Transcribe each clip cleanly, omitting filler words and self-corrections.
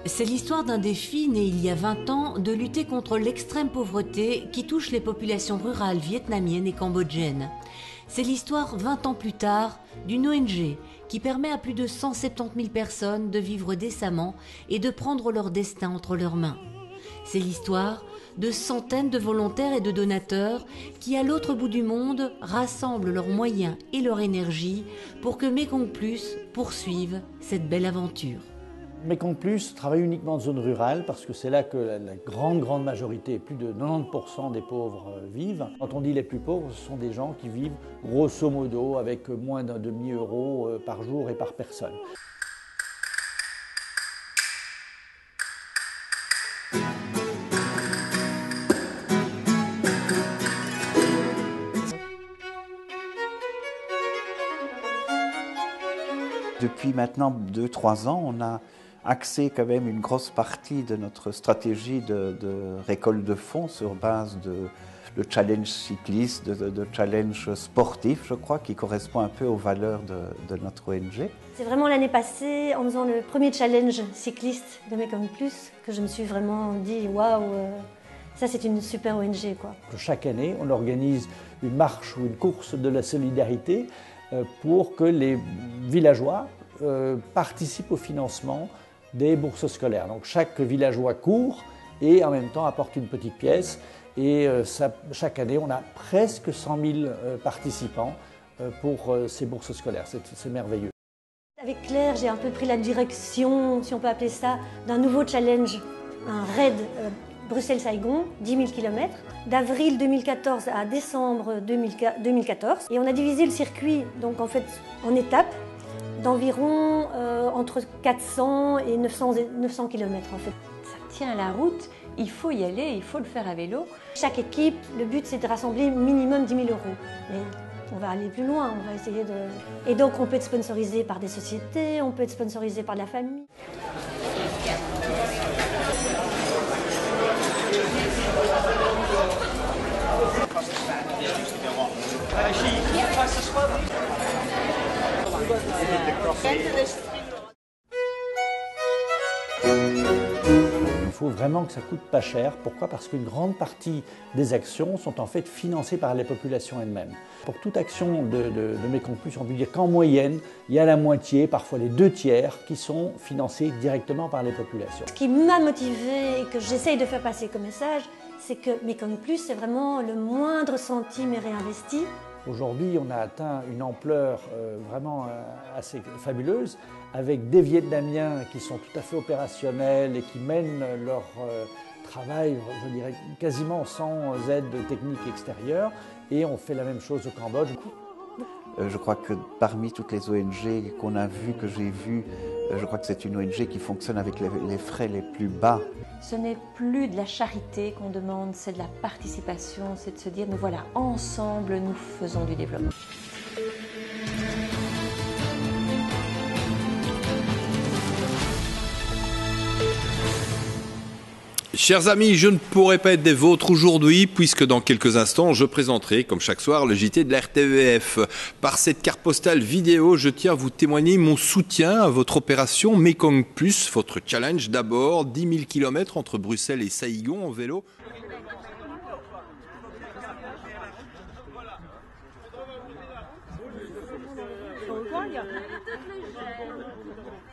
C'est l'histoire d'un défi né il y a 20 ans de lutter contre l'extrême pauvreté qui touche les populations rurales vietnamiennes et cambodgiennes. C'est l'histoire 20 ans plus tard d'une ONG qui permet à plus de 170 000 personnes de vivre décemment et de prendre leur destin entre leurs mains. C'est l'histoire de centaines de volontaires et de donateurs qui, à l'autre bout du monde, rassemblent leurs moyens et leur énergie pour que Mekong Plus poursuive cette belle aventure. Mekong Plus travaille uniquement en zone rurale parce que c'est là que la grande majorité, plus de 90% des pauvres vivent. Quand on dit les plus pauvres, ce sont des gens qui vivent grosso modo avec moins d'un demi-euro par jour et par personne. Depuis maintenant 2-3 ans, on a axé quand même une grosse partie de notre stratégie de récolte de fonds sur base de challenge cycliste, de challenge sportif, je crois, qui correspond un peu aux valeurs de notre ONG. C'est vraiment l'année passée, en faisant le premier challenge cycliste de Mekong Plus, que je me suis vraiment dit « Waouh, ça c'est une super ONG ». Chaque année, on organise une marche ou une course de la solidarité pour que les villageois participent au financement des bourses scolaires. Donc chaque villageois court et en même temps apporte une petite pièce. Et chaque année, on a presque 100 000 participants pour ces bourses scolaires. C'est merveilleux. Avec Claire, j'ai un peu pris la direction, si on peut appeler ça, d'un nouveau challenge, un raid Bruxelles-Saigon, 10 000 km, d'avril 2014 à décembre 2014. Et on a divisé le circuit donc en fait en étapes d'environ entre 400 et 900 km en fait. Ça tient la route, il faut y aller, il faut le faire à vélo. Chaque équipe, le but c'est de rassembler minimum 10 000 €. Mais on va aller plus loin, on va essayer de... Et donc on peut être sponsorisé par des sociétés, on peut être sponsorisé par de la famille. Il faut vraiment que ça coûte pas cher. Pourquoi? Parce qu'une grande partie des actions sont en fait financées par les populations elles-mêmes. Pour toute action de Mekong Plus, on peut dire qu'en moyenne, il y a la moitié, parfois les 2/3, qui sont financés directement par les populations. Ce qui m'a motivée et que j'essaye de faire passer comme message, c'est que Mekong Plus, c'est vraiment le moindre centime est réinvesti. Aujourd'hui, on a atteint une ampleur vraiment assez fabuleuse, avec des Vietnamiens qui sont tout à fait opérationnels et qui mènent leur travail, je dirais, quasiment sans aide technique extérieure. Et on fait la même chose au Cambodge. Je crois que parmi toutes les ONG qu'on a vues, que j'ai vues, je crois que c'est une ONG qui fonctionne avec les frais les plus bas. Ce n'est plus de la charité qu'on demande, c'est de la participation, c'est de se dire, nous voilà, ensemble, nous faisons du développement. Chers amis, je ne pourrais pas être des vôtres aujourd'hui puisque dans quelques instants, je présenterai, comme chaque soir, le JT de la RTVF. Par cette carte postale vidéo, je tiens à vous témoigner mon soutien à votre opération Mekong Plus, votre challenge d'abord, 10 000 km entre Bruxelles et Saigon en vélo.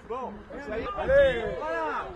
Bon, allez, voilà.